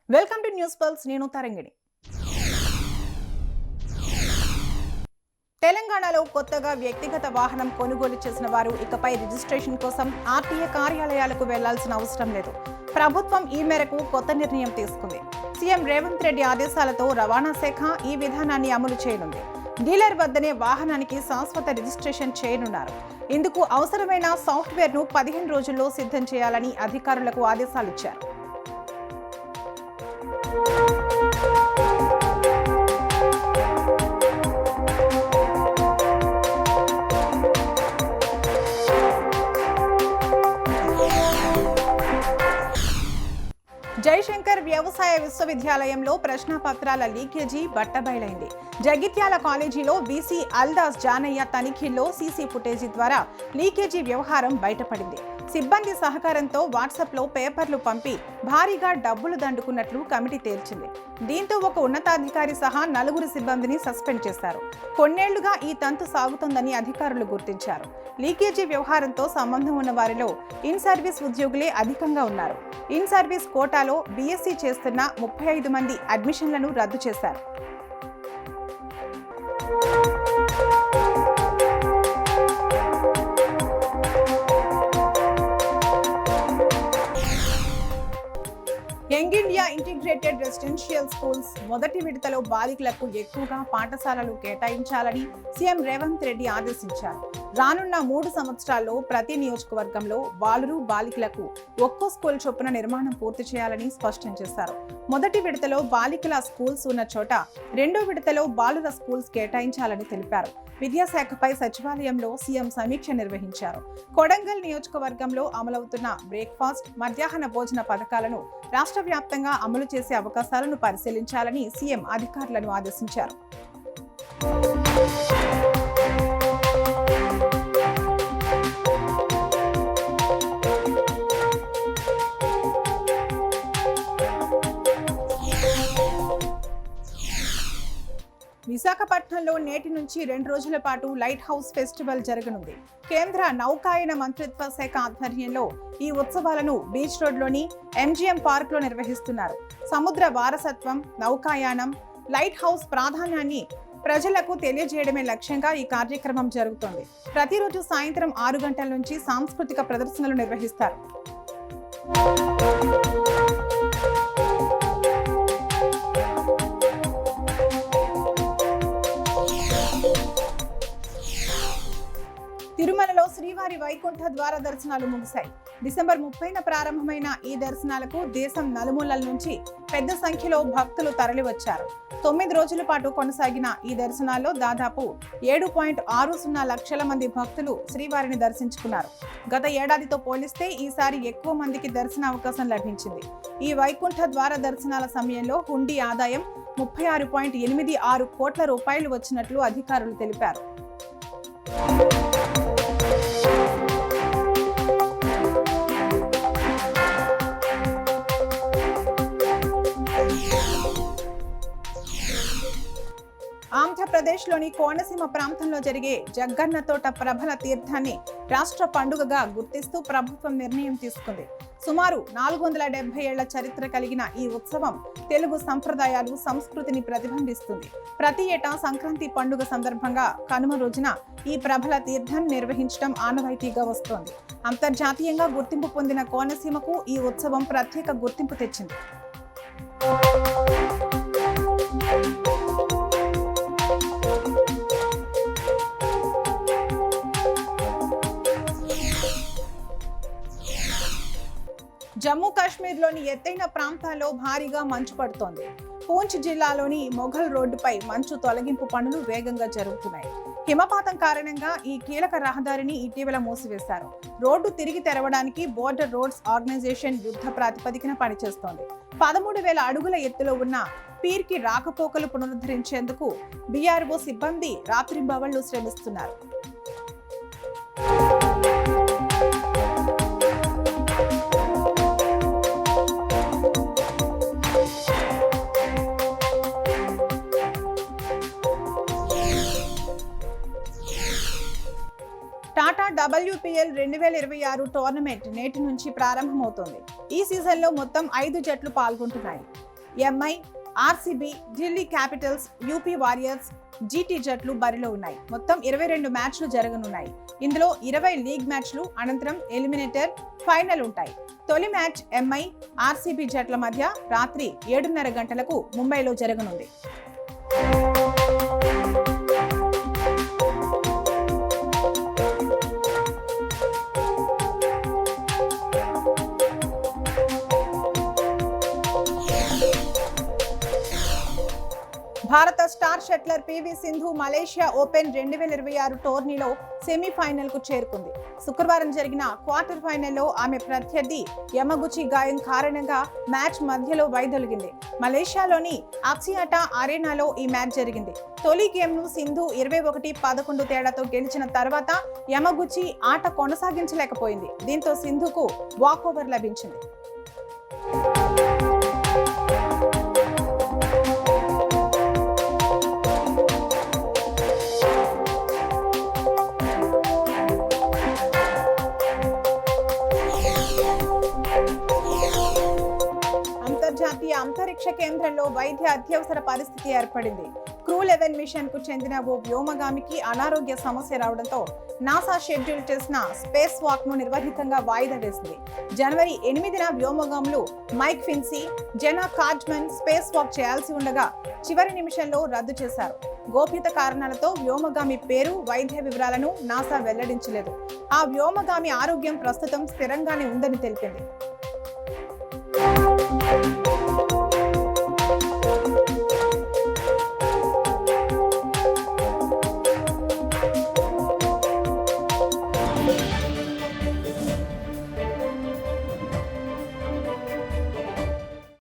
Welcome to news pulse. నేను తరంగిణి. తెలంగాణలో కొత్తగా వ్యక్తిగత వాహనం కొనుగోలు చేసిన వారు ఇకపై రిజిస్ట్రేషన్ కోసం ఆర్టీఏ కార్యాలయాలకు వెళ్లాల్సిన అవసరం లేదు. ప్రభుత్వం ఈ మేరకు కొత్త నిర్ణయం తీసుకుంది. సీఎం రేవంత్ రెడ్డి ఆదేశాలతో రవాణా శాఖ ఈ విధానాన్ని అమలు చేయనుంది. డీలర్ వద్దనే వాహనానికి శాశ్వత రిజిస్ట్రేషన్ చేయనున్నారు. ఇందుకు అవసరమైన సాఫ్ట్వేర్ను 15 రోజుల్లో సిద్ధం చేయాలని అధికారులకు ఆదేశాలిచ్చారు. జయశంకర్ వ్యవసాయ విశ్వవిద్యాలయంలో ప్రశ్నపత్రాల లీకేజీ బట్టబయలైంది. జగిత్యాల కాలేజీలో వీసీ అల్దాస్ జానయ్య తనిఖీల్లో సీసీ ఫుటేజీ ద్వారా లీకేజీ వ్యవహారం బయటపడింది. సిబ్బంది సహకారంతో వాట్సాప్లో పేపర్లు పంపి భారీగా డబ్బులు దండుకున్నట్లు కమిటీ తేల్చింది. దీంతో ఒక ఉన్నతాధికారి సహా 4 సిబ్బందిని సస్పెండ్ చేశారు. కొన్నేళ్లుగా ఈ తంతు సాగుతోందని అధికారులు గుర్తించారు. లీకేజీ వ్యవహారంతో సంబంధం ఉన్న వారిలో ఇన్ సర్వీస్ ఉద్యోగులే అధికంగా ఉన్నారు. ఇన్ సర్వీస్ కోటాలో బీఎస్సీ చేస్తున్న 35 మంది అడ్మిషన్లను రద్దు చేశారు. Young India integrated residential schools మొదటి విడతలో బాలికలకు ఎక్కువగా పాఠశాలలు కేటాయించాలని సీఎం రేవంత్ రెడ్డి ఆదేశించారు. రానున్న 3 సంవత్సరాల్లో ప్రతి నియోజకవర్గంలో బాలురు బాలికలకు ఒక్కో స్కూల్ చొప్పున నిర్మాణం పూర్తి చేయాలని స్పష్టం చేశారు. మొదటి విడతలో బాలికల స్కూల్స్ ఉన్న చోట 2వ విడతలో బాలుర స్కూల్స్ కేటాయించాలని తెలిపారు. విద్యాశాఖపై సచివాలయంలో సీఎం సమీక్ష నిర్వహించారు. కొడంగల్ నియోజకవర్గంలో అమలవుతున్న బ్రేక్ఫాస్ట్, మధ్యాహ్న భోజన పథకాలను రాష్ట్ర వ్యాప్తంగా అమలు చేసే అవకాశాలను పరిశీలించాలని సీఎం అధికారులను ఆదేశించారు. విశాఖపట్నంలో నేటి నుంచి 2 రోజుల పాటు లైట్ హౌస్ ఫెస్టివల్ జరగనుంది. కేంద్ర నౌకాయన మంత్రిత్వ శాఖ ఆధ్వర్యంలో ఈ ఉత్సవాలను బీచ్ రోడ్లోని ఎంజీఎం పార్క్లో నిర్వహిస్తున్నారు. సముద్ర వారసత్వం, నౌకాయానం, లైట్ హౌస్ ప్రాధాన్యాన్ని ప్రజలకు తెలియజేయడమే లక్ష్యంగా ఈ కార్యక్రమం జరుగుతోంది. ప్రతిరోజు సాయంత్రం 6 గంటల నుంచి సాంస్కృతిక ప్రదర్శనలు నిర్వహిస్తారు. తిరుమలలో శ్రీవారి వైకుంఠ ద్వార దర్శనాలు ముగిశాయి. డిసెంబర్ 30న ప్రారంభమైన ఈ దర్శనాలకు దేశం నలుమూలల నుంచి పెద్ద సంఖ్యలో భక్తులు తరలివచ్చారు. 9 రోజుల పాటు కొనసాగిన ఈ దర్శనాల్లో దాదాపు 7.60 లక్షల మంది భక్తులు శ్రీవారిని దర్శించుకున్నారు. గత ఏడాదితో పోలిస్తే ఈసారి ఎక్కువ మందికి దర్శన అవకాశం లభించింది. ఈ వైకుంఠ ద్వార దర్శనాల సమయంలో హుండీ ఆదాయం 36.86 కోట్ల రూపాయలు వచ్చినట్లు అధికారులు తెలిపారు. ఆంధ్రప్రదేశ్లోని కోనసీమ ప్రాంతంలో జరిగే జగ్గన్న తోట ప్రబల తీర్థాన్ని రాష్ట్ర పండుగగా గుర్తిస్తూ ప్రభుత్వం నిర్ణయం తీసుకుంది. సుమారు 470 ఏళ్ల చరిత్ర కలిగిన ఈ ఉత్సవం తెలుగు సంప్రదాయాలు, సంస్కృతిని ప్రతిబింబిస్తుంది. ప్రతి ఏటా సంక్రాంతి పండుగ సందర్భంగా కనుమ రోజున ఈ ప్రబల తీర్థాన్ని నిర్వహించడం ఆనవాయితీగా వస్తోంది. అంతర్జాతీయంగా గుర్తింపు పొందిన కోనసీమకు ఈ ఉత్సవం ప్రత్యేక గుర్తింపు తెచ్చింది. జమ్మూ కాశ్మీర్లోని ఎత్తైన ప్రాంతాల్లో భారీగా మంచు పడుతోంది. పూంచ్ జిల్లాలోని మొఘల్ రోడ్డుపై మంచు తొలగింపు పనులు వేగంగా జరుగుతున్నాయి. హిమపాతం కారణంగా ఈ కీలక రహదారిని ఇటీవల మూసివేశారు. రోడ్డు తిరిగి తెరవడానికి బోర్డర్ రోడ్స్ ఆర్గనైజేషన్ యుద్ధ ప్రాతిపదికన పనిచేస్తోంది. 13,000 అడుగుల ఎత్తులో ఉన్న పీర్కి రాకపోకలు పునరుద్ధరించేందుకు బీఆర్ఓ సిబ్బంది రాత్రింబవళ్లు శ్రమిస్తున్నారు. టాటా WPL 2026 టోర్నమెంట్ నేటి నుంచి ప్రారంభమవుతోంది. ఈ సీజన్లో మొత్తం 5 జట్లు పాల్గొంటున్నాయి. MI, RCB, Delhi Capitals, UP Warriors, GT జట్లు బరిలో ఉన్నాయి. మొత్తం 22 మ్యాచ్లు జరగనున్నాయి. ఇందులో 20 లీగ్ మ్యాచ్లు, అనంతరం ఎలిమినేటర్, ఫైనల్ ఉంటాయి. తొలి మ్యాచ్ ఎంఐ, ఆర్సీబీ జట్ల మధ్య రాత్రి 7:30 గంటలకు ముంబైలో జరగనుంది. భారత star shuttler PV Sindhu Malaysia open 2026 టోర్నీలో సెమీఫైనల్ కు చేరుకుంది. శుక్రవారం జరిగిన క్వార్టర్ ఫైనల్లో ఆమె ప్రత్యర్థి యమగుచి గాయం కారణంగా మ్యాచ్ మధ్యలో వైదొలిగింది. మలేషియాలోని అక్సియాటా అరేనాలో ఈ మ్యాచ్ జరిగింది. తొలి గేమ్ను సింధు 21-11 తేడాతో గెలిచిన తర్వాత యమగుచి ఆట కొనసాగించలేకపోయింది. దీంతో సింధుకు వాకోవర్ లభించింది. అంతర్జాతీయ అంతరిక్ష కేంద్రంలో వైద్య అత్యవసర పరిస్థితి ఏర్పడింది. క్రూ 11 మిషన్ కు చెందిన ఓ వ్యోమగామికి అనారోగ్య సమస్య రావడంతో నాసా షెడ్యూల్ చేసిన స్పేస్ వాక్ ను నిర్వహితంగా వాయిదా వేసింది. జనవరి 8న వ్యోమగాములు మైక్ ఫిన్సీ, జెనా కార్డ్మన్ స్పేస్ వాక్ చేయాల్సి ఉండగా చివరి నిమిషంలో రద్దు చేశారు. గోప్యత కారణాలతో వ్యోమగామి పేరు, వైద్య వివరాలను నాసా వెల్లడించలేదు. ఆ వ్యోమగామి ఆరోగ్యం ప్రస్తుతం స్థిరంగానే ఉందని తెలిపింది.